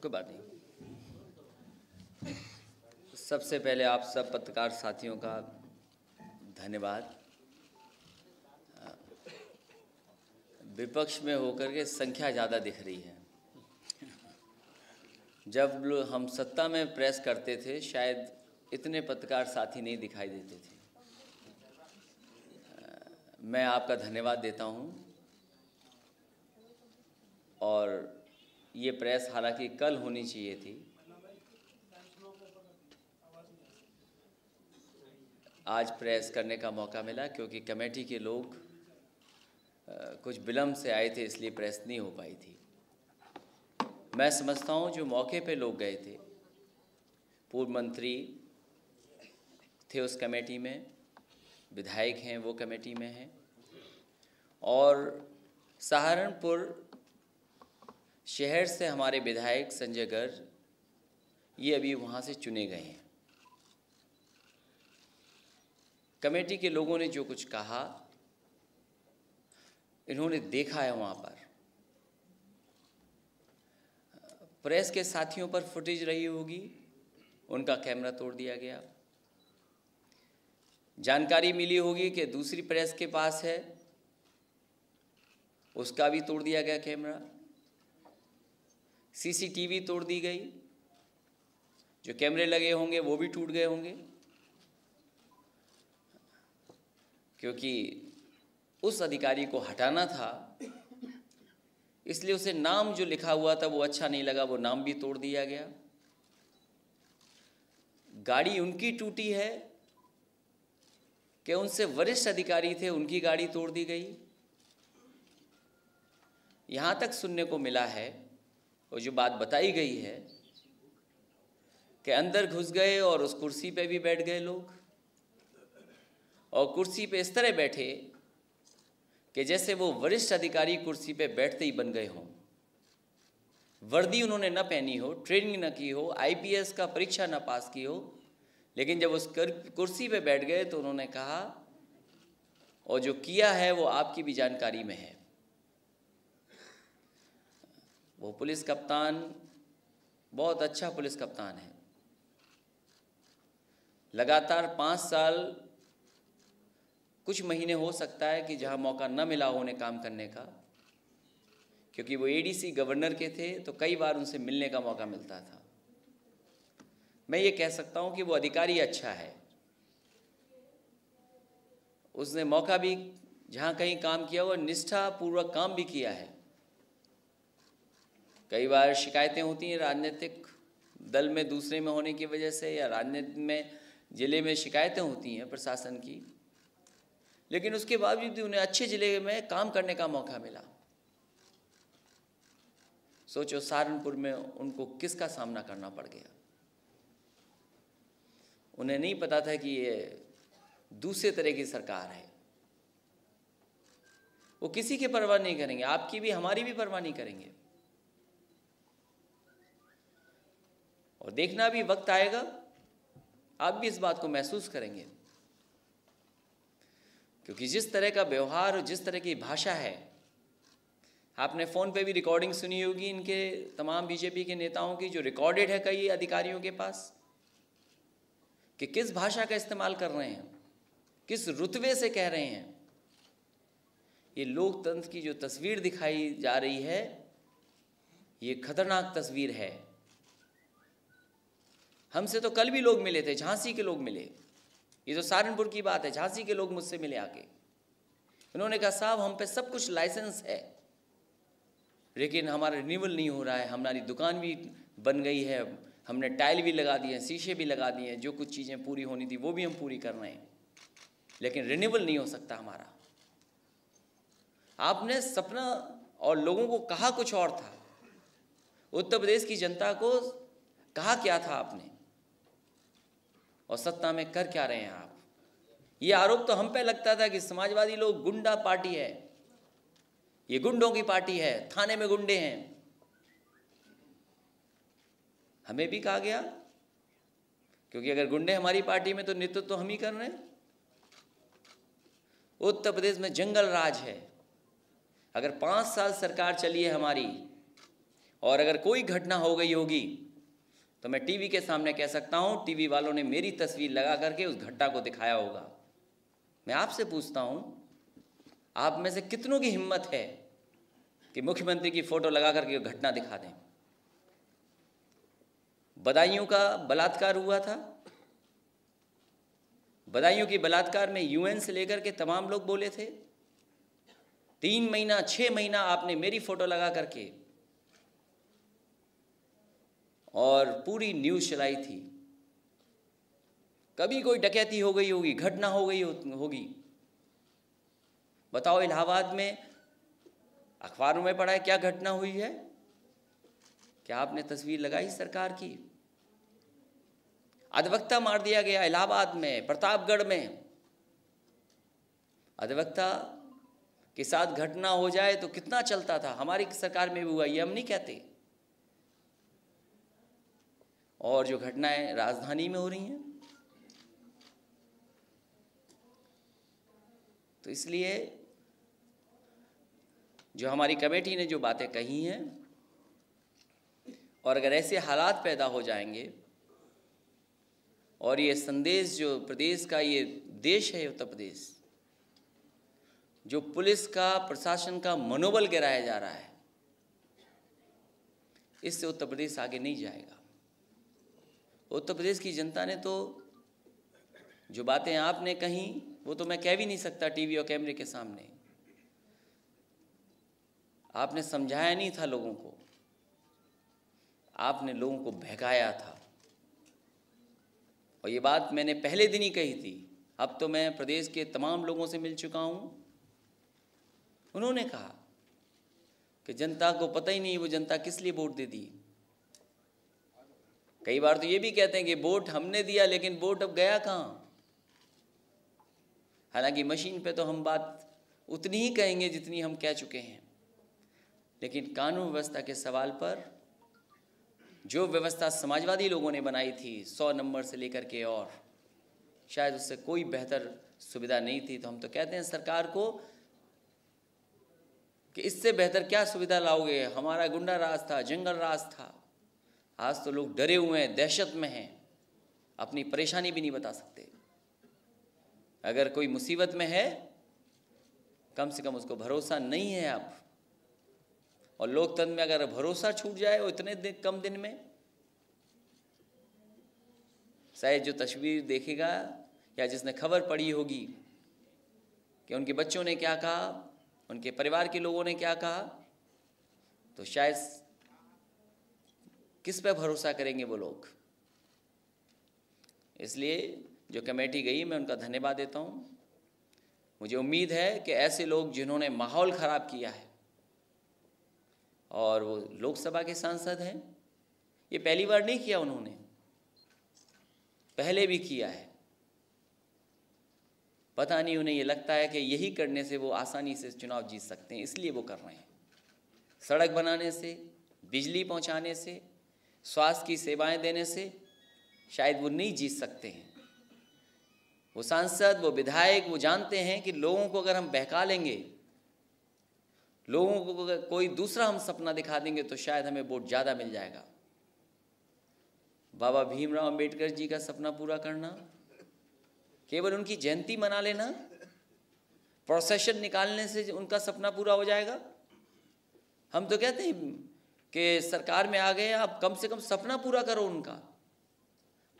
कोई बात नहीं। सबसे पहले आप सब पत्रकार साथियों का धन्यवाद। विपक्ष में होकर के संख्या ज़्यादा दिख रही है। जब हम सत्ता में प्रेस करते थे शायद इतने पत्रकार साथी नहीं दिखाई देते थे। मैं आपका धन्यवाद देता हूं। और ये प्रेस हालांकि कल होनी चाहिए थी, आज प्रेस करने का मौका मिला क्योंकि कमेटी के लोग कुछ विलम्ब से आए थे, इसलिए प्रेस नहीं हो पाई थी। मैं समझता हूं जो मौके पे लोग गए थे, पूर्व मंत्री थे उस कमेटी में, विधायक हैं वो कमेटी में हैं, और सहारनपुर शहर से हमारे विधायक संजय गर्ग ये अभी वहाँ से चुने गए हैं। कमेटी के लोगों ने जो कुछ कहा, इन्होंने देखा है वहाँ पर। प्रेस के साथियों पर फुटेज रही होगी, उनका कैमरा तोड़ दिया गया। जानकारी मिली होगी कि दूसरी प्रेस के पास है, उसका भी तोड़ दिया गया कैमरा। सीसीटीवी तोड़ दी गई, जो कैमरे लगे होंगे वो भी टूट गए होंगे, क्योंकि उस अधिकारी को हटाना था, इसलिए उसे नाम जो लिखा हुआ था वो अच्छा नहीं लगा, वो नाम भी तोड़ दिया गया। गाड़ी उनकी टूटी है कि उनसे वरिष्ठ अधिकारी थे, उनकी गाड़ी तोड़ दी गई। यहां तक सुनने को मिला है और जो बात बताई गई है कि अंदर घुस गए और उस कुर्सी पे भी बैठ गए लोग, और कुर्सी पे इस तरह बैठे कि जैसे वो वरिष्ठ अधिकारी कुर्सी पे बैठते ही बन गए हों। वर्दी उन्होंने न पहनी हो, ट्रेनिंग न की हो, आईपीएस का परीक्षा न पास की हो, लेकिन जब उस कुर्सी पे बैठ गए तो उन्होंने कहा, और जो किया है वो आपकी भी जानकारी में है। वो पुलिस कप्तान बहुत अच्छा पुलिस कप्तान है। लगातार 5 साल कुछ महीने हो सकता है कि जहां मौका न मिला हो उन्हें काम करने का, क्योंकि वो एडीसी गवर्नर के थे तो कई बार उनसे मिलने का मौका मिलता था। मैं ये कह सकता हूं कि वो अधिकारी अच्छा है। उसने मौका भी जहां कहीं काम किया, वो निष्ठापूर्वक काम भी किया है। कई बार शिकायतें होती हैं राजनीतिक दल में दूसरे में होने की वजह से, या राजनीति में जिले में शिकायतें होती हैं प्रशासन की, लेकिन उसके बावजूद भी उन्हें अच्छे जिले में काम करने का मौका मिला। सोचो सहारनपुर में उनको किसका सामना करना पड़ गया। उन्हें नहीं पता था कि ये दूसरे तरह की सरकार है। वो किसी की परवाह नहीं करेंगे, आपकी भी हमारी भी परवाह नहीं करेंगे। और देखना भी वक्त आएगा, आप भी इस बात को महसूस करेंगे, क्योंकि जिस तरह का व्यवहार और जिस तरह की भाषा है, आपने फ़ोन पे भी रिकॉर्डिंग सुनी होगी इनके तमाम बीजेपी के नेताओं की, जो रिकॉर्डेड है कई अधिकारियों के पास, कि किस भाषा का इस्तेमाल कर रहे हैं, किस रुतबे से कह रहे हैं। ये लोकतंत्र की जो तस्वीर दिखाई जा रही है, ये खतरनाक तस्वीर है। हमसे तो कल भी लोग मिले थे, झांसी के लोग मिले। ये तो सहारनपुर की बात है, झांसी के लोग मुझसे मिले आके। उन्होंने कहा साहब हम पे सब कुछ लाइसेंस है, लेकिन हमारा रिन्यूअल नहीं हो रहा है। हमारी दुकान भी बन गई है, हमने टाइल भी लगा दिए हैं, शीशे भी लगा दिए हैं, जो कुछ चीज़ें पूरी होनी थी वो भी हम पूरी कर रहे हैं, लेकिन रिन्यूअल नहीं हो सकता हमारा। आपने सपना और लोगों को कहा कुछ और था, उत्तर प्रदेश की जनता को कहा क्या था आपने, और सत्ता में कर क्या रहे हैं आप। ये आरोप तो हम पे लगता था कि समाजवादी लोग गुंडा पार्टी है, ये गुंडों की पार्टी है, थाने में गुंडे हैं। हमें भी कहा गया, क्योंकि अगर गुंडे हमारी पार्टी में तो नेतृत्व तो हम ही कर रहे हैं। उत्तर प्रदेश में जंगल राज है। अगर 5 साल सरकार चली है हमारी और अगर कोई घटना हो गई होगी तो मैं टीवी के सामने कह सकता हूं, टीवी वालों ने मेरी तस्वीर लगा करके उस घटना को दिखाया होगा। मैं आपसे पूछता हूं, आप में से कितनों की हिम्मत है कि मुख्यमंत्री की फोटो लगा करके घटना दिखा दें? बदायूं का बलात्कार हुआ था, बदायूं की बलात्कार में यूएन से लेकर के तमाम लोग बोले थे। 3 महीना 6 महीना आपने मेरी फोटो लगा करके और पूरी न्यूज़ चलाई थी। कभी कोई डकैती हो गई होगी, घटना हो गई होगी, बताओ इलाहाबाद में अखबारों में पढ़ा है क्या घटना हुई है? क्या आपने तस्वीर लगाई सरकार की? अधिवक्ता मार दिया गया इलाहाबाद में, प्रतापगढ़ में। अधिवक्ता के साथ घटना हो जाए तो कितना चलता था, हमारी सरकार में भी हुआ, ये हम नहीं कहते। और जो घटनाएं राजधानी में हो रही हैं, तो इसलिए जो हमारी कमेटी ने जो बातें कही हैं, और अगर ऐसे हालात पैदा हो जाएंगे और ये संदेश जो प्रदेश का, ये देश है उत्तर प्रदेश, जो पुलिस का, प्रशासन का मनोबल गिराया जा रहा है, इससे उत्तर प्रदेश आगे नहीं जाएगा। उत्तर प्रदेश की जनता ने तो जो बातें आपने कही वो तो मैं कह भी नहीं सकता टीवी और कैमरे के सामने। आपने समझाया नहीं था लोगों को, आपने लोगों को बहकाया था। और ये बात मैंने पहले दिन ही कही थी। अब तो मैं प्रदेश के तमाम लोगों से मिल चुका हूँ, उन्होंने कहा कि जनता को पता ही नहीं वो जनता किस लिए वोट दे दी। कई बार तो ये भी कहते हैं कि वोट हमने दिया, लेकिन वोट अब गया कहाँ। हालांकि मशीन पे तो हम बात उतनी ही कहेंगे जितनी हम कह चुके हैं, लेकिन कानून व्यवस्था के सवाल पर जो व्यवस्था समाजवादी लोगों ने बनाई थी 100 नंबर से लेकर के, और शायद उससे कोई बेहतर सुविधा नहीं थी। तो हम तो कहते हैं सरकार को कि इससे बेहतर क्या सुविधा लाओगे? हमारा गुंडा राज था, जंगल राज था। आज तो लोग डरे हुए हैं, दहशत में हैं, अपनी परेशानी भी नहीं बता सकते। अगर कोई मुसीबत में है, कम से कम उसको भरोसा नहीं है अब। और लोकतंत्र में अगर भरोसा छूट जाए वो इतने कम दिन में, शायद जो तस्वीर देखेगा या जिसने खबर पढ़ी होगी कि उनके बच्चों ने क्या कहा, उनके परिवार के लोगों ने क्या कहा, तो शायद किस पे भरोसा करेंगे वो लोग। इसलिए जो कमेटी गई, मैं उनका धन्यवाद देता हूँ। मुझे उम्मीद है कि ऐसे लोग जिन्होंने माहौल ख़राब किया है, और वो लोकसभा के सांसद हैं, ये पहली बार नहीं किया उन्होंने, पहले भी किया है। पता नहीं उन्हें ये लगता है कि यही करने से वो आसानी से चुनाव जीत सकते हैं, इसलिए वो कर रहे हैं। सड़क बनाने से, बिजली पहुंचाने से, स्वास्थ्य की सेवाएं देने से शायद वो नहीं जीत सकते हैं। वो सांसद, वो विधायक, वो जानते हैं कि लोगों को अगर हम बहका लेंगे, लोगों को अगर कोई दूसरा हम सपना दिखा देंगे, तो शायद हमें वोट ज़्यादा मिल जाएगा। बाबा भीमराव अंबेडकर जी का सपना पूरा करना, केवल उनकी जयंती मना लेना, प्रोसेशन निकालने से उनका सपना पूरा हो जाएगा। हम तो कहते हैं कि सरकार में आ गए, आप कम से कम सपना पूरा करो उनका।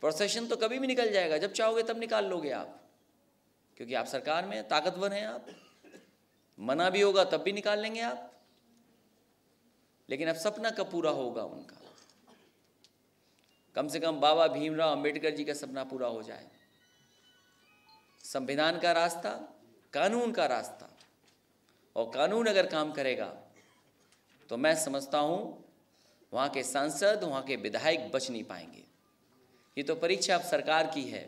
प्रोसेशन तो कभी भी निकल जाएगा, जब चाहोगे तब निकाल लोगे आप, क्योंकि आप सरकार में ताकतवर हैं। आप मना भी होगा तब भी निकाल लेंगे आप, लेकिन अब सपना कब पूरा होगा उनका? कम से कम बाबा भीमराव अंबेडकर जी का सपना पूरा हो जाए। संविधान का रास्ता, कानून का रास्ता, और कानून अगर काम करेगा तो मैं समझता हूं वहां के सांसद, वहां के विधायक बच नहीं पाएंगे। ये तो परीक्षा अब सरकार की है।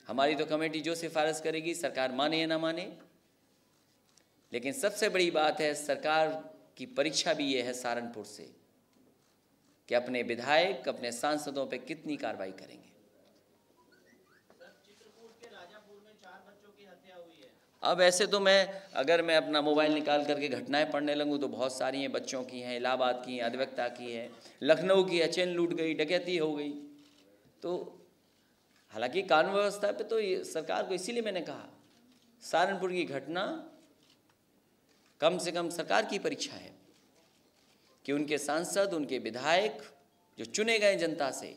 हमारी तो कमेटी जो सिफारिश करेगी, सरकार माने या ना माने, लेकिन सबसे बड़ी बात है सरकार की परीक्षा भी ये है सहारनपुर से, कि अपने विधायक, अपने सांसदों पे कितनी कार्रवाई करेंगे। अब ऐसे तो अगर मैं अपना मोबाइल निकाल करके घटनाएं पढ़ने लगूं तो बहुत सारी हैं, बच्चों की हैं, इलाहाबाद की हैं, अधिवक्ता की है, लखनऊ की है, चेन लूट गई, डकैती हो गई। तो हालांकि कानून व्यवस्था पे तो सरकार को, इसीलिए मैंने कहा सहारनपुर की घटना कम से कम सरकार की परीक्षा है कि उनके सांसद, उनके विधायक जो चुने गए जनता से,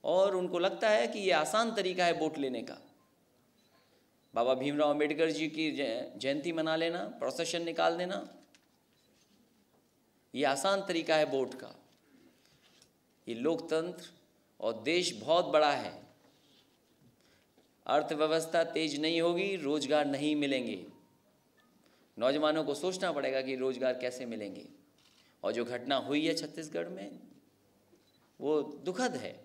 और उनको लगता है कि ये आसान तरीका है वोट लेने का। बाबा भीमराव अंबेडकर जी की जयंती मना लेना, प्रोसेशन निकाल देना, ये आसान तरीका है वोट का। ये लोकतंत्र और देश बहुत बड़ा है, अर्थव्यवस्था तेज नहीं होगी, रोजगार नहीं मिलेंगे, नौजवानों को सोचना पड़ेगा कि रोजगार कैसे मिलेंगे। और जो घटना हुई है छत्तीसगढ़ में वो दुखद है,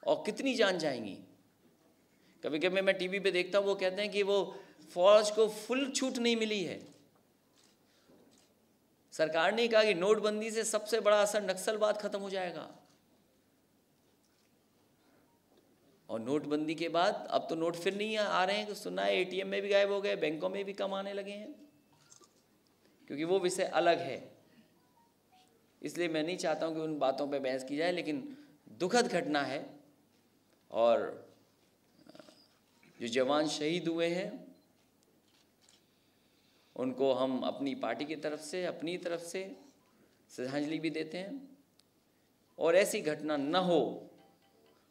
और कितनी जान जाएंगी। कभी कभी मैं टीवी पे देखता हूँ, वो कहते हैं कि वो फौज को फुल छूट नहीं मिली है। सरकार ने कहा कि नोटबंदी से सबसे बड़ा असर नक्सलवाद खत्म हो जाएगा, और नोटबंदी के बाद अब तो नोट फिर नहीं आ रहे हैं, तो सुना है एटीएम में भी गायब हो गए, बैंकों में भी कम आने लगे हैं, क्योंकि वो विषय अलग है। इसलिए मैं नहीं चाहता हूं कि उन बातों पे बहस की जाए, लेकिन दुखद घटना है। और जो जवान शहीद हुए हैं उनको हम अपनी पार्टी की तरफ से, अपनी तरफ से श्रद्धांजलि भी देते हैं। और ऐसी घटना न हो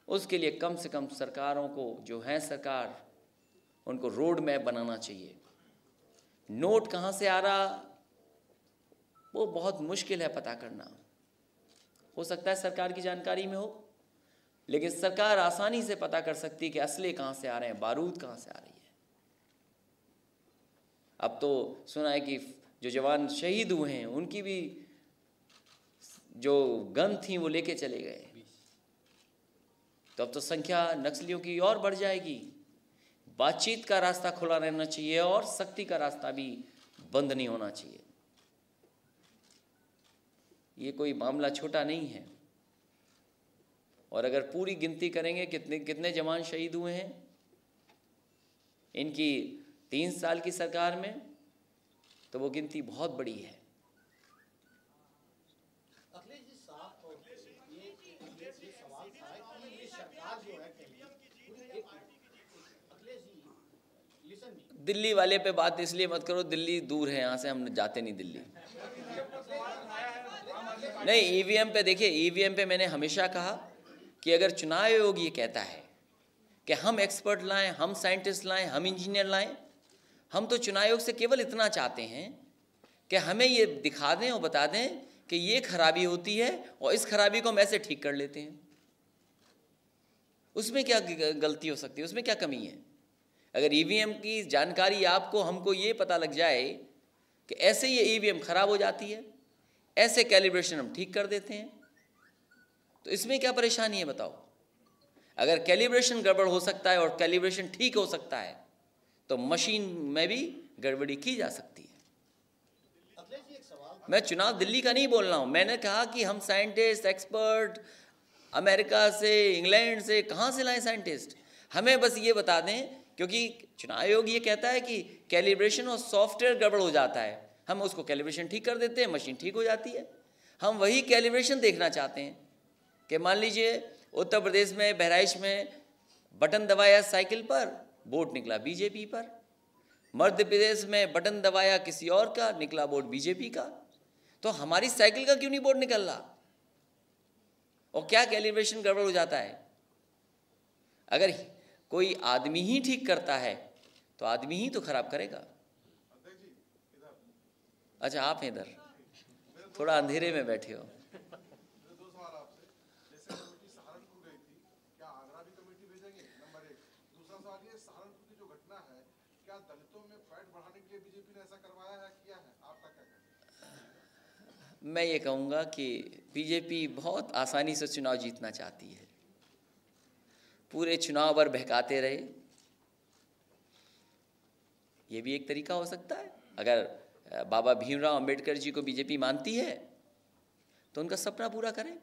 उसके लिए कम से कम सरकारों को, जो हैं सरकार, उनको रोड मैप बनाना चाहिए। नोट कहाँ से आ रहा वो बहुत मुश्किल है पता करना, हो सकता है सरकार की जानकारी में हो, लेकिन सरकार आसानी से पता कर सकती है कि असले कहाँ से आ रहे हैं, बारूद कहाँ से आ रही है। अब तो सुना है कि जो जवान शहीद हुए हैं उनकी भी जो गन थी वो लेके चले गए, तो अब तो संख्या नक्सलियों की और बढ़ जाएगी। बातचीत का रास्ता खुला रहना चाहिए और सख्ती का रास्ता भी बंद नहीं होना चाहिए। ये कोई मामला छोटा नहीं है। और अगर पूरी गिनती करेंगे कितने कितने जवान शहीद हुए हैं इनकी 3 साल की सरकार में, तो वो गिनती बहुत बड़ी है। दिल्ली वाले पे बात इसलिए मत करो, दिल्ली दूर है यहाँ से, हम जाते नहीं दिल्ली। नहीं, ईवीएम पे देखिए, ईवीएम पे मैंने हमेशा कहा कि अगर चुनाव आयोग ये कहता है कि हम एक्सपर्ट लाएं, हम साइंटिस्ट लाएं, हम इंजीनियर लाएं, हम तो चुनाव आयोग से केवल इतना चाहते हैं कि हमें ये दिखा दें और बता दें कि ये खराबी होती है और इस खराबी को हम ऐसे ठीक कर लेते हैं। उसमें क्या गलती हो सकती है, उसमें क्या कमी है? अगर ईवीएम की जानकारी आपको, हमको ये पता लग जाए कि ऐसे ये ईवीएम खराब हो जाती है, ऐसे कैलिब्रेशन हम ठीक कर देते हैं, तो इसमें क्या परेशानी है बताओ? अगर कैलिब्रेशन गड़बड़ हो सकता है और कैलिब्रेशन ठीक हो सकता है तो मशीन में भी गड़बड़ी की जा सकती है। मैं चुनाव दिल्ली का नहीं बोल रहा हूं, मैंने कहा कि हम साइंटिस्ट, एक्सपर्ट अमेरिका से, इंग्लैंड से, कहां से लाएं साइंटिस्ट? हमें बस ये बता दें, क्योंकि चुनाव आयोग ये कहता है कि कैलिब्रेशन और सॉफ्टवेयर गड़बड़ हो जाता है, हम उसको कैलिब्रेशन ठीक कर देते हैं, मशीन ठीक हो जाती है। हम वही कैलिब्रेशन देखना चाहते हैं कि मान लीजिए उत्तर प्रदेश में बहराइच में बटन दबाया साइकिल पर, वोट निकला बीजेपी पर, मध्य प्रदेश में बटन दबाया किसी और का, निकला वोट बीजेपी का, तो हमारी साइकिल का क्यों नहीं वोट निकल रहा? और क्या कैलिब्रेशन गड़बड़ हो जाता है? अगर कोई आदमी ही ठीक करता है तो आदमी ही तो खराब करेगा। अच्छा, आप इधर थोड़ा अंधेरे में बैठे हो। मैं ये कहूँगा कि बीजेपी बहुत आसानी से चुनाव जीतना चाहती है, पूरे चुनाव भर बहकाते रहे, ये भी एक तरीका हो सकता है। अगर बाबा भीमराव अंबेडकर जी को बीजेपी मानती है तो उनका सपना पूरा करें।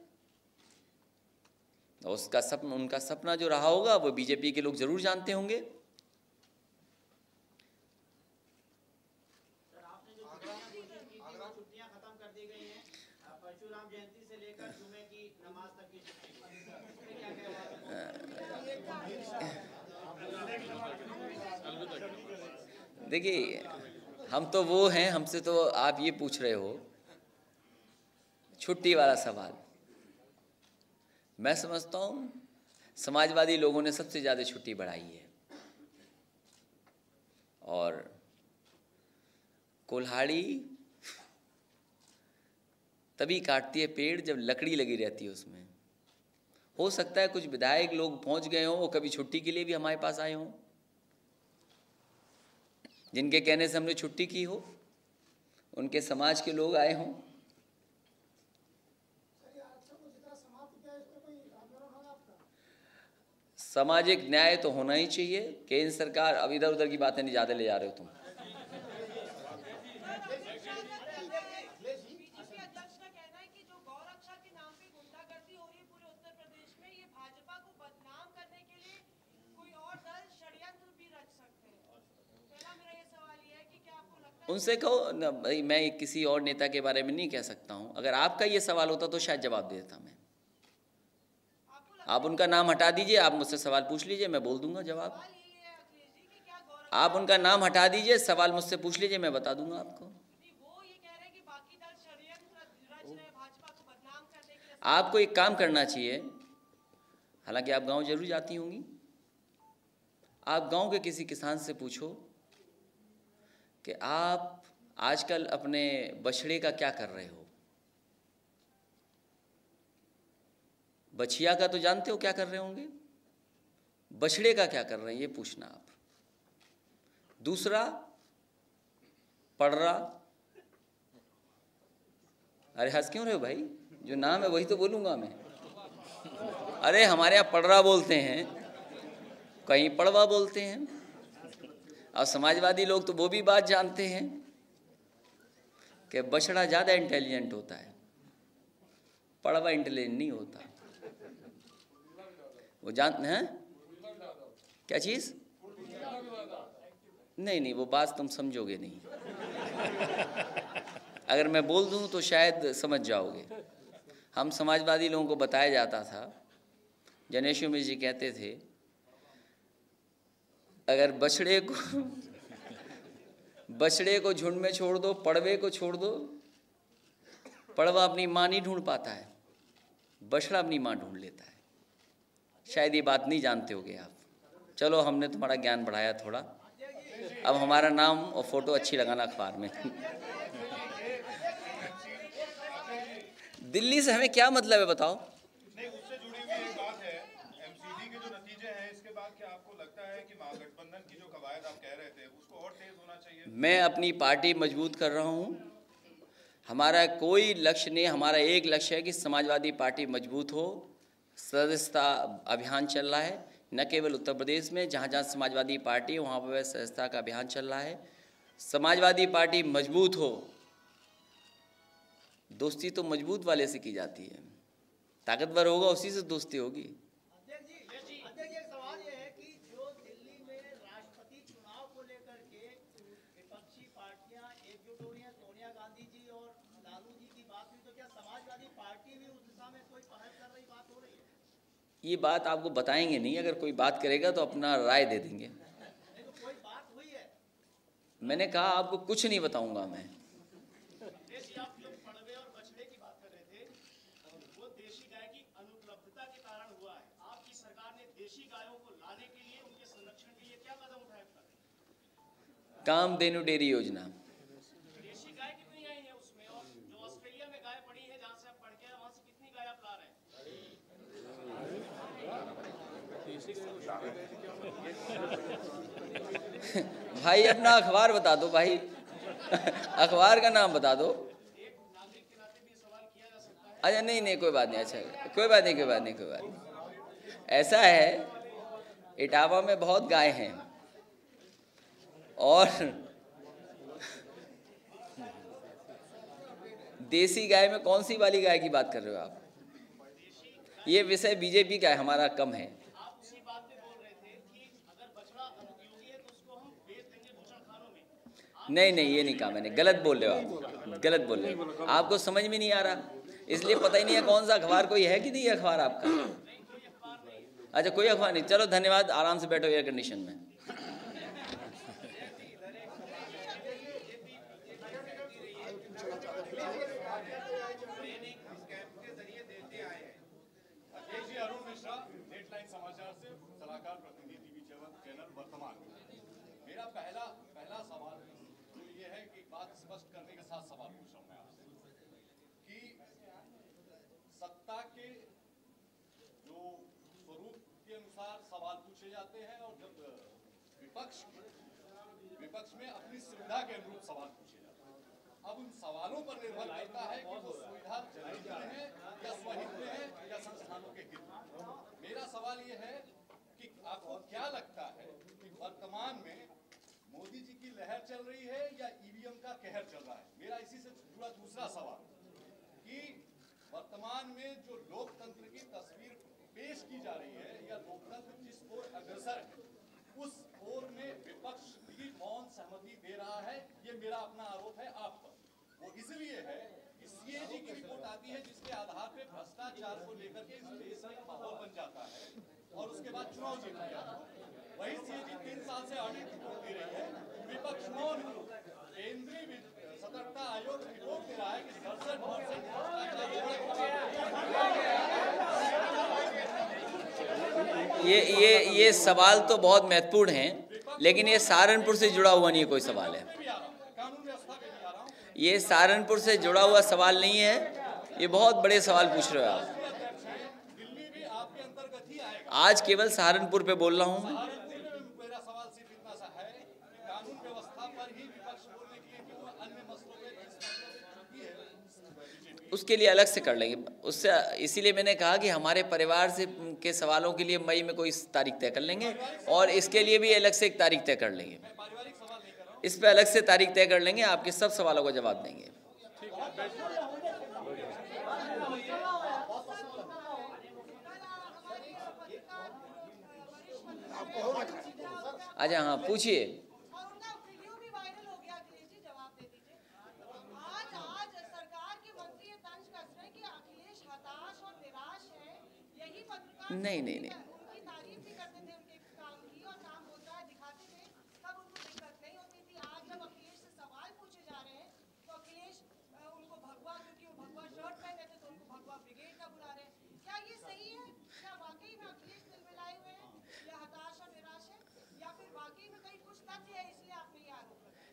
उसका सपना, उनका सपना जो रहा होगा वो बीजेपी के लोग जरूर जानते होंगे। छुट्टियां खत्म कर दी गई हैं, परशुराम जयंती से लेकर जुमे की नमाज तक की छुट्टी, क्या कहना? देखिए, हम तो वो हैं, हमसे तो आप ये पूछ रहे हो छुट्टी वाला सवाल। मैं समझता हूँ समाजवादी लोगों ने सबसे ज़्यादा छुट्टी बढ़ाई है, और कुल्हाड़ी तभी काटती है पेड़ जब लकड़ी लगी रहती है उसमें। हो सकता है कुछ विधायक लोग पहुंच गए हों, वो कभी छुट्टी के लिए भी हमारे पास आए हों, जिनके कहने से हमने छुट्टी की हो, उनके समाज के लोग आए हों। सामाजिक न्याय तो होना ही चाहिए। केंद्र सरकार, अब इधर उधर की बातें नहीं ज़्यादा ले जा रहे हो तुम। उनसे कहो न भाई, मैं किसी और नेता के बारे में नहीं कह सकता हूं। अगर आपका ये सवाल होता तो शायद जवाब दे देता मैं। आप उनका नाम हटा दीजिए, आप मुझसे सवाल पूछ लीजिए, मैं बोल दूंगा जवाब। आप उनका नाम हटा दीजिए, सवाल मुझसे पूछ लीजिए, मैं बता दूंगा आपको। आपको एक काम करना चाहिए, हालांकि आप गांव जरूर जाती होंगी, आप गांव के किसी किसान से पूछो कि आप आजकल अपने बछड़े का क्या कर रहे हो। बछिया का तो जानते हो क्या कर रहे होंगे, बछड़े का क्या कर रहे हैं ये पूछना आप। दूसरा, पड़रा, अरे हंस क्यों रहे हो भाई, जो नाम है वही तो बोलूँगा मैं। अरे हमारे यहाँ पड़रा बोलते हैं, कहीं पड़वा बोलते हैं। और समाजवादी लोग तो वो भी बात जानते हैं कि बछड़ा ज़्यादा इंटेलिजेंट होता है, पड़वा इंटेलिजेंट नहीं होता। वो जानते हैं क्या चीज़? नहीं, वो बात तुम समझोगे नहीं। अगर मैं बोल दूं तो शायद समझ जाओगे। हम समाजवादी लोगों को बताया जाता था, जनेश्वर मिश्र जी कहते थे, अगर बछड़े को झुंड में छोड़ दो, पड़वे को छोड़ दो, पड़वा अपनी माँ नहीं ढूंढ पाता है, बछड़ा अपनी माँ ढूंढ लेता है। शायद ये बात नहीं जानते होगे आप। चलो, हमने तुम्हारा ज्ञान बढ़ाया थोड़ा। अब हमारा नाम और फोटो अच्छी लगाना अखबार में। दिल्ली से हमें क्या मतलब है बताओ? नहीं, उससे जुड़ी हुई एक बात है, एमसीडी के जो नतीजे हैं, इसके बाद क्या आपको लगता है कि महागठबंधन की जो कवायद आप कह रहे थे उसको और तेज होना चाहिए? मैं अपनी पार्टी मजबूत कर रहा हूँ, हमारा कोई लक्ष्य नहीं, हमारा एक लक्ष्य है कि समाजवादी पार्टी मजबूत हो। सदस्यता अभियान चल रहा है, न केवल उत्तर प्रदेश में, जहाँ जहाँ समाजवादी पार्टी है वहाँ पर सदस्यता का अभियान चल रहा है। समाजवादी पार्टी मजबूत हो, दोस्ती तो मजबूत वाले से की जाती है, ताकतवर होगा उसी से दोस्ती होगी। अध्यक्ष जी, सवाल ये है कि जो दिल्ली में राष्ट्रपति चुनाव को लेकर के विपक्षी पार्टियां एकजुट हो रही हैं, सोनिया गांधी जी और लालू जी की बात हुई, तो क्या समाजवादी पार्टी भी उस दिशा में कोई पहल कर रही, बात हो रही है? ये बात आपको बताएंगे नहीं, अगर कोई बात करेगा तो अपना राय दे देंगे। नहीं तो कोई बात हुई है? मैंने कहा आपको कुछ नहीं बताऊंगा मैं। आप जो पड़वे और बछड़े की बात कर रहे थे, वो देशी गाय की अनुपलब्धता के कारण हुआ है। आपकी सरकार ने देशी गायों को लाने के लिए, उनके संरक्षण के लिए क्या कदम उठाए? कामधेनु डेयरी योजना, देशी गाय कितनी आई है उसमें, और जो ऑस्ट्रेलिया में गाय पड़ी है जहाँ से आप पढ़ के वहाँ से कितनी गाय आप ला रहे हैं? भाई अपना अखबार बता दो भाई। अखबार का नाम बता दो। एक नागरिक के नाते भी सवाल किया जा सकता है। अच्छा नहीं, कोई बात नहीं। अच्छा कोई बात नहीं। ऐसा है, इटावा में बहुत गाय हैं, और देसी गाय में कौन सी वाली गाय की बात कर रहे हो आप? ये विषय बीजेपी का है, हमारा कम है। आप उसी बात पे बोल रहे थे कि अगर बछड़ा अनुपयोगी है तो उसको हम बेच देंगे बूचड़खानों में। नहीं नहीं, ये नहीं कहा मैंने, गलत बोल रहे हो आप, गलत बोल रहे हो, आपको समझ में नहीं आ रहा, इसलिए पता ही नहीं है कौन सा अखबार, कोई है कि नहीं अखबार आपका? अच्छा, कोई अखबार नहीं, चलो धन्यवाद, आराम से बैठो एयर कंडीशन में। मेरा पहला सवाल जो ये है कि बात स्पष्ट करने के साथ सवाल पूछ रहा हूं मैं आपसे कि सत्ता के जो स्वरूप के अनुसार सवाल पूछे जाते हैं और जब विपक्ष में अपनी सुविधा के अनुरूप सवाल पूछे जाते हैं, अब उन सवालों पर निर्भर करता है कि वो सुविधा जनहित में है या स्वहित में है या संस्थानों के हित में। मेरा सवाल ये है कि आपको क्या लगता है कि वर्तमान में मोदी जी की लहर चल रही है या ईवीएम का कहर चल रहा है? मेरा इसी से जुड़ा दूसरा सवाल कि वर्तमान में जो लोकतंत्र की तस्वीर पेश की जा रही है या लोकतंत्र जिस ओर अग्रसर है उस ओर में विपक्ष भी मौन सहमति दे रहा है, ये मेरा अपना आरोप है आप पर। वो इसलिए है कि सीएजी की रिपोर्ट आती है जिसके आधार पे भ्रष्टाचार को लेकर के इस देश में माहौल बन जाता है और उसके बाद चुनाव जीत लिया। वही सीएजी 3 साल से ऑडिट रिपोर्ट दे रही है, विपक्ष मौन। केंद्रीय सतर्कता आयोग रिपोर्ट दे रहा है कि 67% ये सवाल तो बहुत महत्वपूर्ण हैं, लेकिन ये सहारनपुर से जुड़ा हुआ नहीं है कोई सवाल है, ये सहारनपुर से जुड़ा हुआ सवाल नहीं है, ये बहुत बड़े सवाल पूछ रहे हो आप। आज केवल सहारनपुर पे बोल रहा हूँ मैं। मेरा सवाल सिर्फ इतना सा है कि कानून व्यवस्था पर ही विपक्ष बोलने के लिए कि वो अन्य मसलों पे उसके लिए अलग से कर लेंगे, उससे इसीलिए मैंने कहा कि हमारे परिवार से के सवालों के लिए मई में कोई तारीख तय कर लेंगे और इसके लिए भी अलग से एक तारीख तय कर लेंगे, इस पे अलग से तारीख तय कर लेंगे, आपके सब सवालों का जवाब देंगे। अच्छा हाँ, पूछिए। नहीं नहीं नहीं,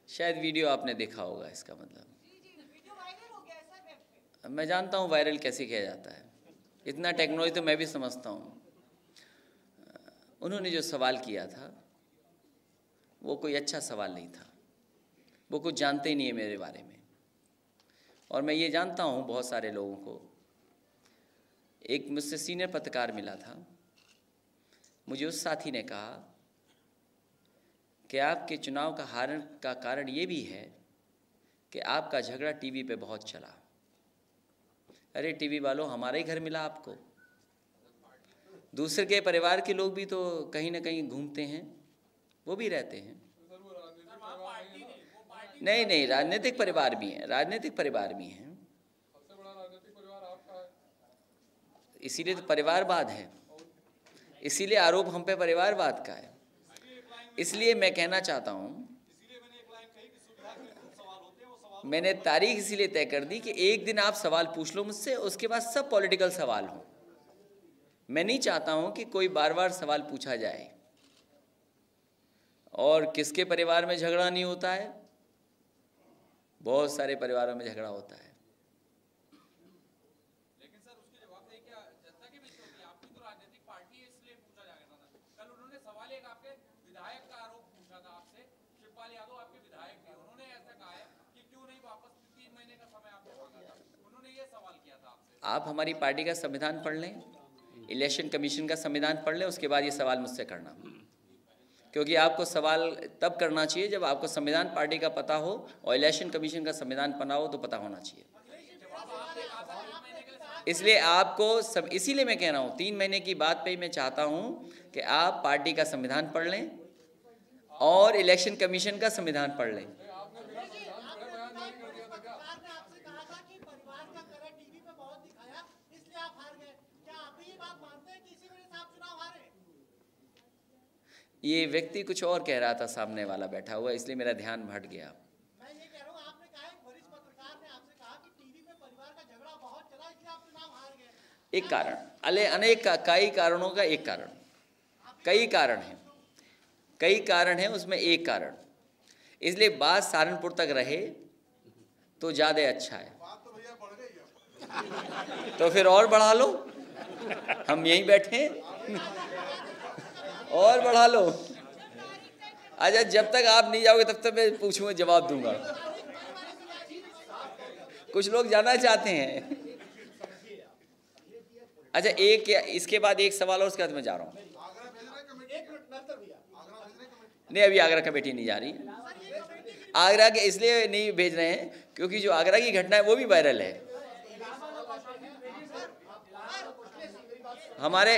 शायद वीडियो आपने देखा होगा, इसका मतलब मैं जानता हूँ वायरल कैसे किया जाता है, इतना टेक्नोलॉजी तो मैं भी समझता हूँ। उन्होंने जो सवाल किया था वो कोई अच्छा सवाल नहीं था, वो कुछ जानते ही नहीं है मेरे बारे में, और मैं ये जानता हूँ बहुत सारे लोगों को। एक मुझसे सीनियर पत्रकार मिला था, मुझे उस साथी ने कहा कि आपके चुनाव का हारने का कारण ये भी है कि आपका झगड़ा टीवी पे बहुत चला। अरे टीवी वालों, हमारे ही घर मिला आपको, दूसरे के परिवार के लोग भी तो कहीं ना कहीं घूमते हैं, वो भी रहते हैं। नहीं नहीं, राजनीतिक परिवार भी हैं, राजनीतिक परिवार भी हैं, इसीलिए तो परिवारवाद है, इसीलिए आरोप हम पे परिवारवाद का है। इसलिए मैं कहना चाहता हूँ, मैंने तारीख इसीलिए तय कर दी कि एक दिन आप सवाल पूछ लो मुझसे, उसके बाद सब पॉलिटिकल सवाल हो। मैं नहीं चाहता हूँ कि कोई बार बार सवाल पूछा जाए। और किसके परिवार में झगड़ा नहीं होता है? बहुत सारे परिवारों में झगड़ा होता है। लेकिन सर उसके जवाब दें, क्या जनता के बीच होती है? आपकी तो राजनीतिक पार्टी है, इसलिए पूछा जाएगा ना। कल उन्होंने सवाल एक आपके विधायक का आरोप पूछा था आपसे, शिवपाल यादव आपके विधायक थे, उन्होंने ऐसा कहा है कि क्यों नहीं वापस 3 महीने का समय आपने मांगा था, उन्होंने ये सवाल किया था आपसे। आप हमारी पार्टी का संविधान पढ़ लें, इलेक्शन कमीशन का संविधान पढ़ लें, उसके बाद ये सवाल मुझसे करना, क्योंकि आपको सवाल तब करना चाहिए जब आपको संविधान पार्टी का पता हो और इलेक्शन कमीशन का संविधान पता हो, तो पता होना चाहिए। इसलिए आपको सब, इसीलिए मैं कह रहा हूँ 3 महीने की बात पे मैं चाहता हूँ कि आप पार्टी का संविधान पढ़ लें और इलेक्शन कमीशन का संविधान पढ़ लें। ये व्यक्ति कुछ और कह रहा था, सामने वाला बैठा हुआ, इसलिए मेरा ध्यान हट गया। मैं ये कह रहा हूँ, आपने कहा एक वरिष्ठ पत्रकार ने आपसे कहा कि टीवी पे परिवार का झगड़ा बहुत चला इसलिए आप चुनाव हार गए। एक कारण, अनेक कई कारणों का एक कारण, कई कारण हैं, कई कारण हैं, उसमें एक कारण, इसलिए बात सहारनपुर तक रहे तो ज़्यादा अच्छा है। तो फिर और बढ़ा लो, हम यहीं बैठे हैं, और बढ़ा लो। अच्छा, जब तक आप नहीं जाओगे तब तक मैं पूछूंगा, जवाब दूंगा। कुछ लोग जाना चाहते हैं। अच्छा, एक इसके बाद एक सवाल और, उसके बाद मैं जा रहा हूँ। नहीं, अभी आगरा कमेटी नहीं जा रही। आगरा के इसलिए नहीं भेज रहे हैं क्योंकि जो आगरा की घटना है वो भी वायरल है। हमारे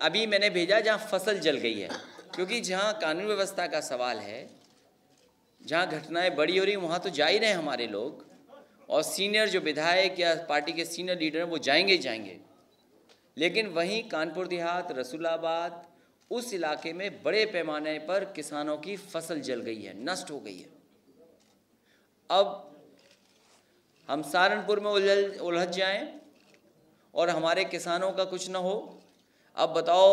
अभी मैंने भेजा जहाँ फसल जल गई है, क्योंकि जहाँ कानून व्यवस्था का सवाल है, जहाँ घटनाएं बड़ी हो रही वहाँ तो जा ही रहे हैं हमारे लोग, और सीनियर जो विधायक या पार्टी के सीनियर लीडर हैं वो जाएंगे ही जाएंगे। लेकिन वहीं कानपुर देहात, रसूलाबाद, उस इलाके में बड़े पैमाने पर किसानों की फसल जल गई है, नष्ट हो गई है। अब हम सहारनपुर में उलझ जाएं और हमारे किसानों का कुछ ना हो। अब बताओ,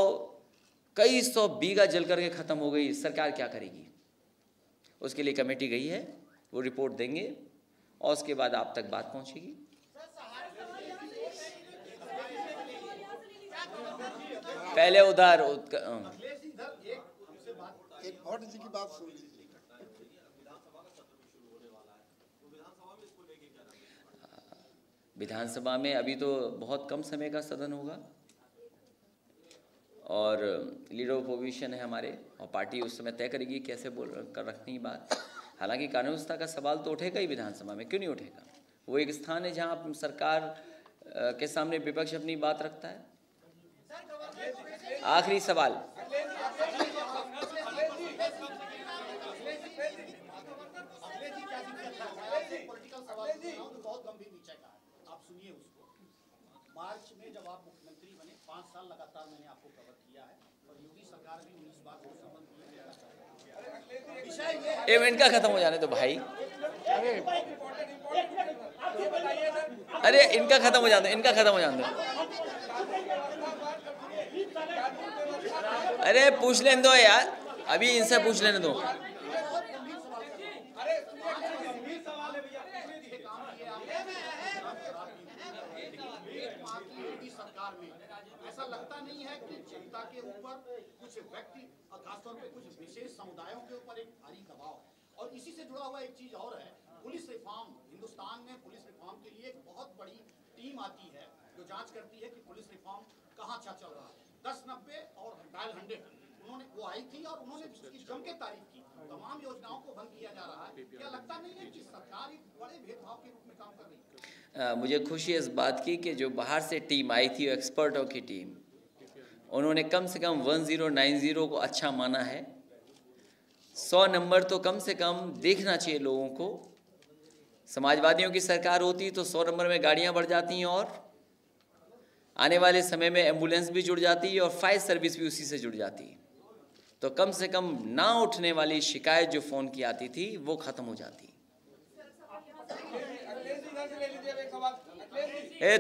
कई 100 बीघा जल करके ख़त्म हो गई, सरकार क्या करेगी? उसके लिए कमेटी गई है, वो रिपोर्ट देंगे और उसके बाद आप तक बात पहुंचेगी। पहले उधर एक भट्ट जी की बात सुन लीजिए। विधानसभा में अभी तो बहुत कम समय का सदन होगा और लीडर ऑफ अपोजिशन है हमारे, और पार्टी उस समय तय करेगी कैसे कर रखनी बात। हालांकि कानून व्यवस्था का सवाल तो उठेगा ही विधानसभा में, क्यों नहीं उठेगा? वो एक स्थान है जहां सरकार के सामने विपक्ष अपनी बात रखता है। आखिरी सवाल, मार्च में जब आप मुख्यमंत्री बने, 5 साल लगातार मैंने आपको कवर किया है और योगी सरकार ने 19 बार को संबंध किया। इनका खत्म हो जाने तो भाई, अरे इनका खत्म हो जाने, इनका खत्म हो जाने। अरे पूछ लेने दो यार, अभी इनसे पूछ लेने दो। ऐसा लगता नहीं है कि जनता के ऊपर कुछ व्यक्ति और खासतौर पे कुछ विशेष समुदायों के ऊपर एक भारी दबाव है? और इसी से जुड़ा हुआ एक चीज और है, पुलिस रिफॉर्म, हिंदुस्तान में पुलिस रिफॉर्म के लिए एक बहुत बड़ी टीम आती है जो जांच करती है कि पुलिस रिफॉर्म कहाँ अच्छा चल रहा है। 10-90 और डायल 100 उन्होंने वो आई थी और उन्होंने उसकी जम के तारीफ की। तमाम योजनाओं को बंद किया जा रहा है। क्या लगता नहीं है कि सरकार एक बड़े भेदभाव के रूप में काम कर रही है? मुझे खुशी है इस बात की कि जो बाहर से टीम आई थी, एक्सपर्टों की टीम, उन्होंने कम से कम 1090 को अच्छा माना है। 100 नंबर तो कम से कम देखना चाहिए लोगों को। समाजवादियों की सरकार होती तो 100 नंबर में गाड़ियां बढ़ जाती हैं और आने वाले समय में एम्बुलेंस भी जुड़ जाती है और फायर सर्विस भी उसी से जुड़ जाती है। तो कम से कम ना उठने वाली शिकायत जो फ़ोन की आती थी वो ख़त्म हो जाती।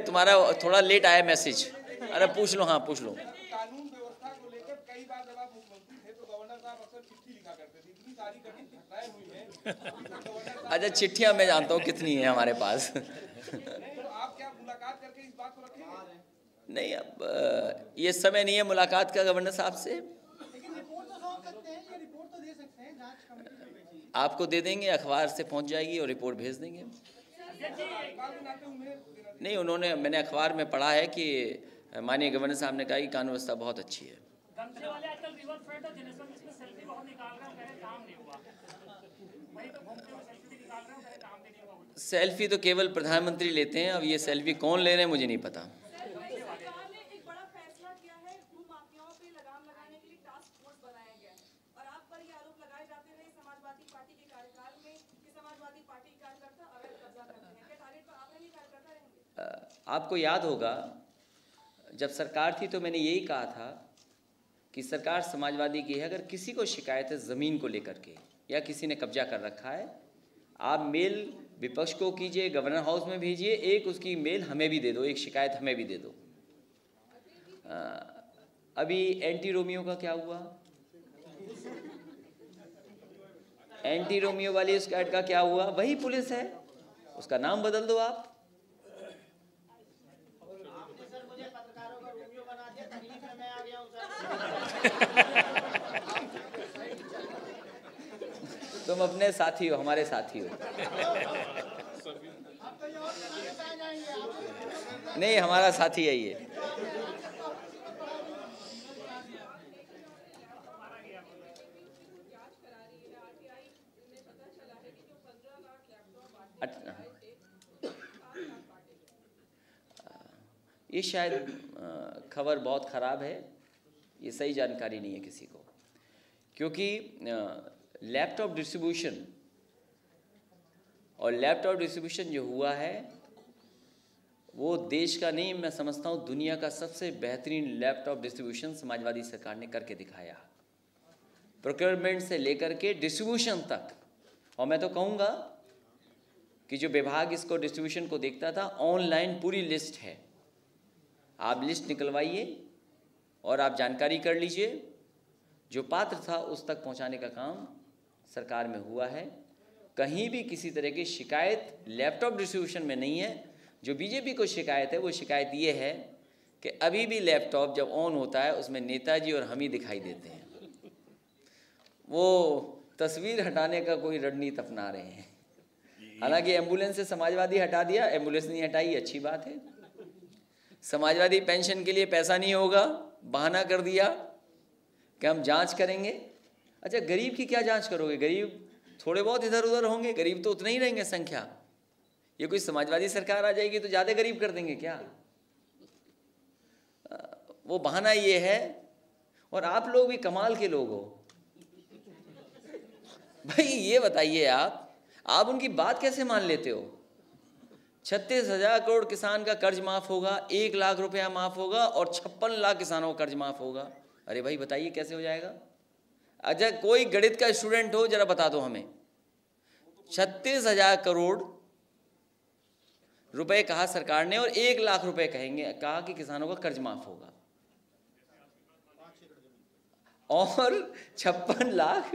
तुम्हारा थोड़ा लेट आया मैसेज, अरे पूछ लो। हाँ पूछ लो। कानून व्यवस्था को लेकर कई बार जब आप मुख्यमंत्री थे तो गवर्नर साहब अक्सर चिट्ठी लिखा करते थे, इतनी सारी कठिन घटनाएं हुई हैं। अच्छा, चिट्ठियां मैं जानता हूँ कितनी है हमारे पास। तो आप क्या मुलाकात करके इस बात को रखेंगे? नहीं, अब ये समय नहीं है मुलाकात का गवर्नर साहब से। लेकिन रिपोर्ट तो सौंप सकते हैं, ये रिपोर्ट तो दे सकते हैं, जांच कमेटी में भेजिए। आपको दे देंगे, अखबार से पहुंच जाएगी और रिपोर्ट भेज देंगे। नहीं, मैंने अखबार में पढ़ा है कि माननीय गवर्नर साहब ने कहा कि कानून व्यवस्था बहुत अच्छी है। सेल्फी तो केवल प्रधानमंत्री लेते हैं, अब ये सेल्फी कौन ले रहे हैं मुझे नहीं पता। सरकार ने एक बड़ा फैसला किया है, भू माफियाओं पे लगाम लगाने के लिए टास्क फोर्स बनाया गया है और आप पर ये आरोप लगाए जाते रहे समाजवादी पार्टी के कार्यकाल में कि समाजवादी पार्टी के कार्यकर्ता अवैध कब्जा करते हैं। क्या टारगेट पर आप नहीं कार्यकर्ता रहेंगे? आपको याद होगा जब सरकार थी तो मैंने यही कहा था कि सरकार समाजवादी की है, अगर किसी को शिकायत है ज़मीन को लेकर के या किसी ने कब्जा कर रखा है, आप मेल विपक्ष को कीजिए, गवर्नर हाउस में भेजिए, एक उसकी मेल हमें भी दे दो, एक शिकायत हमें भी दे दो। अभी एंटी रोमियो का क्या हुआ? एंटी रोमियो वाली शिकायत का क्या हुआ? वही पुलिस है, उसका नाम बदल दो आप। सर मुझे पत्रकारों का रोमियो बना दिया, तकलीफ में मैं आ गया हूं सर। तुम अपने साथी हो, हमारे साथी हो। नहीं, हमारा साथी है ये। ये शायद खबर बहुत ख़राब है, ये सही जानकारी नहीं है किसी को, क्योंकि लैपटॉप डिस्ट्रीब्यूशन और लैपटॉप डिस्ट्रीब्यूशन जो हुआ है वो देश का नहीं, मैं समझता हूँ दुनिया का सबसे बेहतरीन लैपटॉप डिस्ट्रीब्यूशन समाजवादी सरकार ने करके दिखाया, प्रोक्योरमेंट से लेकर के डिस्ट्रीब्यूशन तक। और मैं तो कहूँगा कि जो विभाग इसको डिस्ट्रीब्यूशन को देखता था, ऑनलाइन पूरी लिस्ट है, आप लिस्ट निकलवाइए और आप जानकारी कर लीजिए, जो पात्र था उस तक पहुंचाने का काम सरकार में हुआ है। कहीं भी किसी तरह की शिकायत लैपटॉप डिस्ट्रीब्यूशन में नहीं है। जो बीजेपी को शिकायत है वो शिकायत ये है कि अभी भी लैपटॉप जब ऑन होता है उसमें नेताजी और हम ही दिखाई देते हैं, वो तस्वीर हटाने का कोई रणनीति अपना रहे हैं। हालांकि एम्बुलेंस से समाजवादी हटा दिया, एम्बुलेंस नहीं हटाई, अच्छी बात है। समाजवादी पेंशन के लिए पैसा नहीं होगा, बहाना कर दिया कि हम जांच करेंगे। अच्छा, गरीब की क्या जांच करोगे? गरीब थोड़े बहुत इधर उधर होंगे, गरीब तो उतने ही रहेंगे संख्या। ये कोई समाजवादी सरकार आ जाएगी तो ज़्यादा गरीब कर देंगे क्या? वो बहाना ये है। और आप लोग भी कमाल के लोग हो भाई, ये बताइए आप उनकी बात कैसे मान लेते हो? 36,000 करोड़ किसान का कर्ज माफ होगा, 1 लाख रुपया माफ होगा और 56 लाख किसानों का कर्ज माफ होगा। अरे भाई बताइए कैसे हो जाएगा? अच्छा, कोई गणित का स्टूडेंट हो जरा बता दो हमें। 36,000 करोड़ रुपए कहा सरकार ने और 1 लाख रुपए कहा कि किसानों का कर्ज माफ होगा, और 56 लाख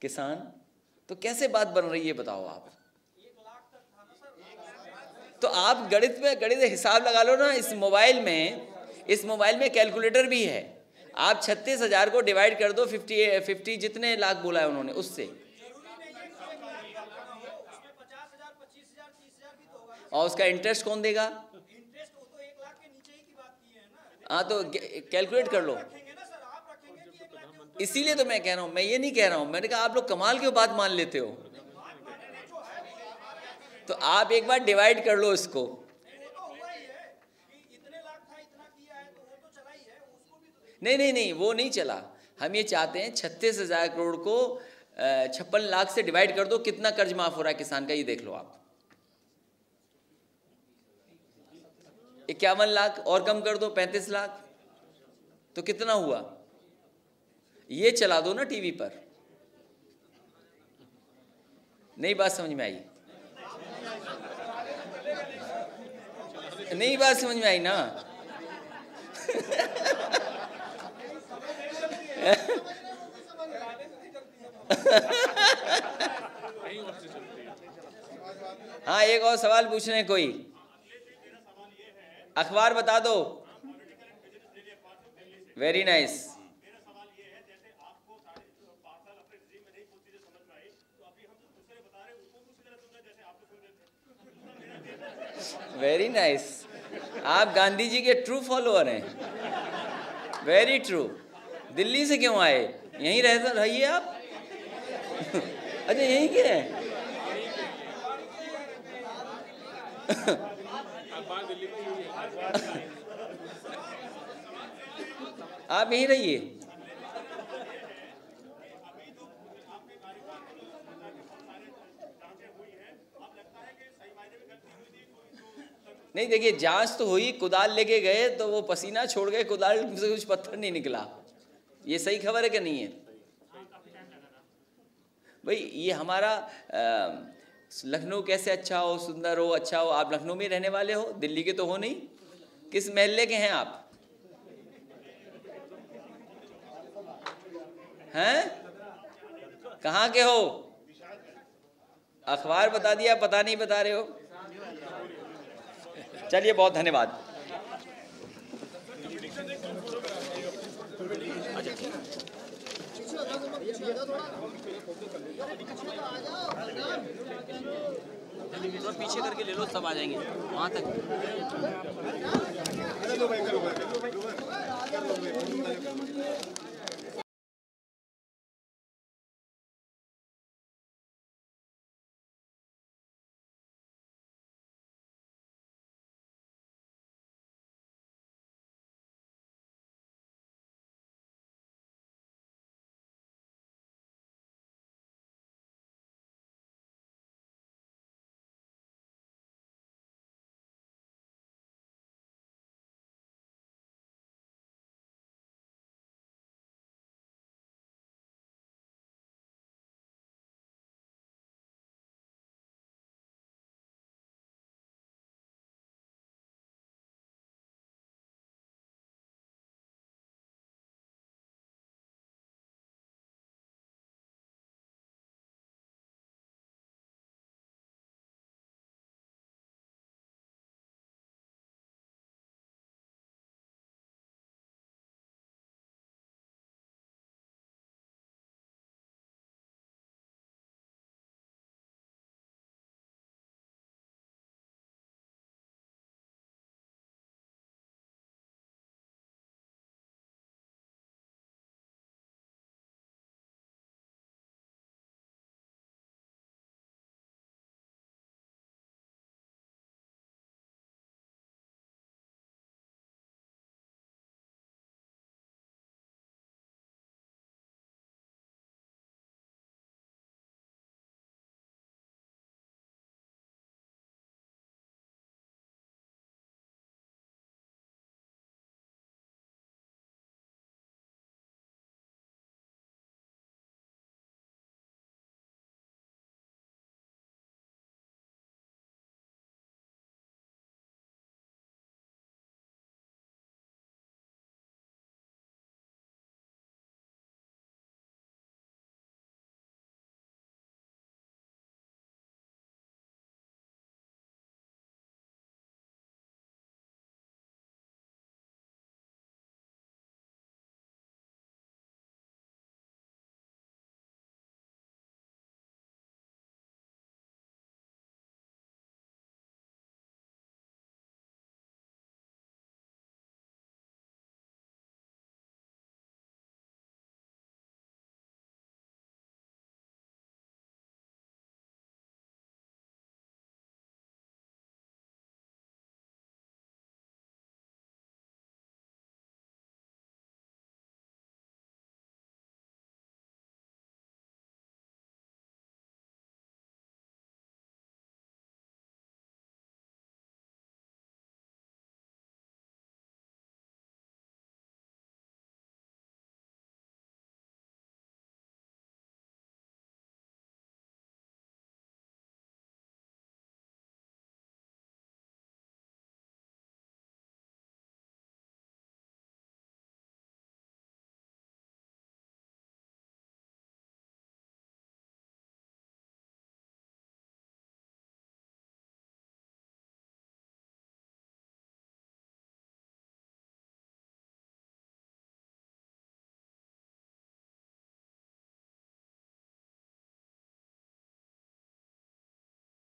किसान, तो कैसे बात बन रही है बताओ आप? तो आप गणित हिसाब लगा लो ना। इस मोबाइल में कैलकुलेटर भी है। आप 36,000 को डिवाइड कर दो 50 जितने लाख बोला है उन्होंने उससे, और उसका इंटरेस्ट कौन देगा? इंटरेस्ट वो तो 1 लाख के नीचे ही की बात की है ना। हाँ, तो कैलकुलेट कर लो। रखेंगे ना सर, आप रखेंगे कि 1 लाख के ऊपर? इसीलिए तो मैं कह रहा हूँ, मैं ये नहीं कह रहा हूँ, मैंने कहा आप लोग कमाल की बात मान लेते हो। तो आप एक बार डिवाइड कर लो इसको। वो तो हुआ ही है कि इतने लाख था, इतना किया है, तो वो तो चला ही है, उसको भी तो नहीं, वो नहीं चला। हम ये चाहते हैं 36,000 करोड़ को 56 लाख से डिवाइड कर दो, कितना कर्ज माफ हो रहा है किसान का, ये देख लो आप। 51 लाख और कम कर दो, 35 लाख, तो कितना हुआ? ये चला दो ना टीवी पर। नई बात समझ में आई? नई बात समझ में आई ना? हाँ, एक और सवाल पूछने हैं कोई? अखबार बता दो। Very nice. Very nice. आप गांधी जी के ट्रू फॉलोअर हैं। Very true. दिल्ली से क्यों आए? यहीं रहिए आप। अच्छा, यहीं के हैं? आप यहीं रहिए। नहीं देखिए, जांच तो हुई, कुदाल लेके गए तो वो पसीना छोड़ गए, कुदाल से कुछ पत्थर नहीं निकला। ये सही खबर है कि नहीं है भाई? ये हमारा लखनऊ कैसे अच्छा हो, सुंदर हो, अच्छा हो। आप लखनऊ में रहने वाले हो, दिल्ली के तो हो नहीं। किस महल्ले के हैं आप? हैं? कहाँ के हो? अखबार बता दिया, पता नहीं बता रहे हो। चलिए, बहुत धन्यवाद। थोड़ा पीछे करके ले लो, सब आ जाएंगे वहाँ तक।